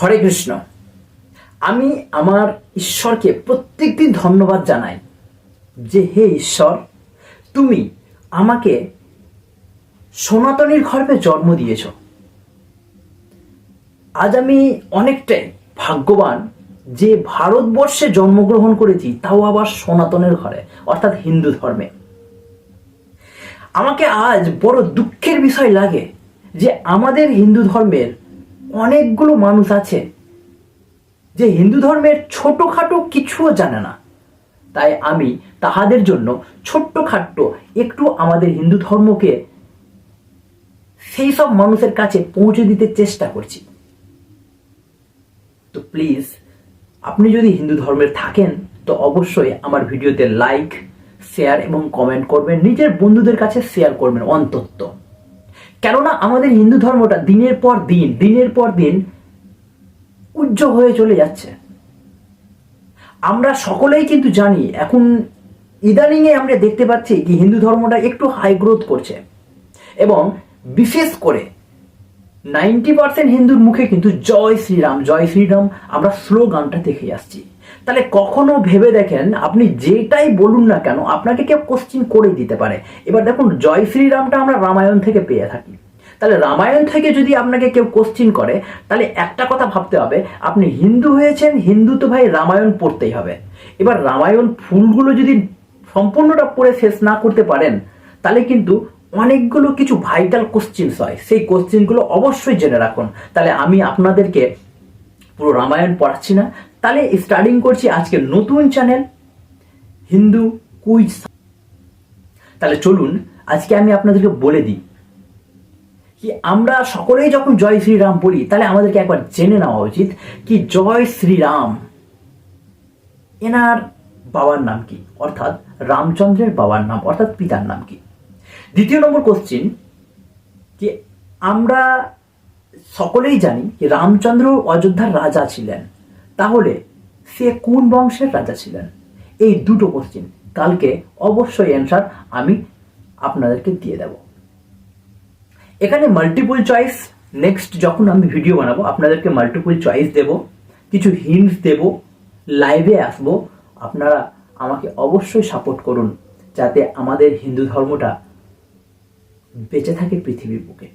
হরে কৃষ্ণ। আমি আমার ঈশ্বরকে প্রত্যেকদিন ধন্যবাদ জানাই যে হে ঈশ্বর, তুমি আমাকে সনাতনীর গর্ভে জন্ম দিয়েছ। আজ আমি অনেকটাই ভাগ্যবান যে ভারতবর্ষে জন্মগ্রহণ করেছি, তাও আবার সনাতনের ঘরে, অর্থাৎ হিন্দু ধর্মে। আমাকে আজ বড় দুঃখের বিষয় লাগে যে আমাদের হিন্দু ধর্মের অনেকগুলো মানুষ আছে যে হিন্দু ধর্মের ছোটখাটো কিছুও জানে না। তাই আমি তাহাদের জন্য ছোট্টখাট্ট একটু আমাদের হিন্দু ধর্মকে সেই সব মানুষের কাছে পৌঁছে দিতে চেষ্টা করছি। তো প্লিজ, আপনি যদি হিন্দু ধর্মের থাকেন তো অবশ্যই আমার ভিডিওতে লাইক, শেয়ার এবং কমেন্ট করবেন, নিজের বন্ধুদের কাছে শেয়ার করবেন অন্তত। কেননা আমাদের হিন্দু ধর্মটা দিনের পর দিন উজ্জ্বল হয়ে চলে যাচ্ছে। আমরা সকলেই কিন্তু জানি, এখন ইদানিংয়ে আমরা দেখতে পাচ্ছি কি হিন্দু ধর্মটা একটু হাই গ্রোথ করছে, এবং বিশেষ করে 90% হিন্দুর মুখে কিন্তু জয় শ্রীরাম আমরা স্লোগানটা দেখে আসছি। তাহলে কখনো ভেবে দেখেন, আপনি যেটাই বলুন না কেন আপনাকে কেউ কোশ্চিন করেই দিতে পারে। এবার দেখুন, জয় শ্রীরামটা আমরা রামায়ণ থেকে পেয়ে থাকি। তাহলে রামায়ণ থেকে যদি আপনাকে কেউ কোশ্চিন করে, তাহলে একটা কথা ভাবতে হবে, আপনি হিন্দু হয়েছেন, হিন্দু তো ভাই রামায়ণ পড়তেই হবে। এবার রামায়ণ ফুলগুলো যদি সম্পূর্ণটা পড়ে শেষ না করতে পারেন, তাহলে কিন্তু অনেকগুলো কিছু ভাইটাল কোশ্চিনস হয়, সেই কোশ্চিনগুলো অবশ্যই জেনে রাখুন। তাহলে আমি আপনাদেরকে পুরো রামায়ণ পড়াচ্ছি না, তাহলে স্টার্টিং করছি আজকে নতুন চ্যানেল হিন্দু কুইজ। তাহলে চলুন আজকে আমি আপনাদেরকে বলে দিই কি আমরা সকলেই যখন জয় শ্রীরাম বলি, তাহলে আমাদেরকে একবার জেনে নেওয়া উচিত কি জয় শ্রীরাম এনার বাবার নাম কি, অর্থাৎ রামচন্দ্রের বাবার নাম অর্থাৎ পিতার নাম কি। দ্বিতীয় নম্বর কোশ্চিন কি আমরা সকলেই জানি যে রামচন্দ্র অযোধ্যার রাজা ছিলেন, তাহলে সে কোন বংশের রাজা ছিলেন? এই দুটো কোশ্চিন কালকে অবশ্যই অ্যান্সার আমি আপনাদেরকে দিয়ে দেব। এখানে মাল্টিপল চয়েস, নেক্সট যখন আমি ভিডিও বানাবো আপনাদেরকে মাল্টিপল চয়েস দেব, কিছু হিন্টস দেব, লাইভে আসবো। আপনারা আমাকে অবশ্যই সাপোর্ট করুন যাতে আমাদের হিন্দু ধর্মটা বেঁচে থাকে পৃথিবীর বুকে।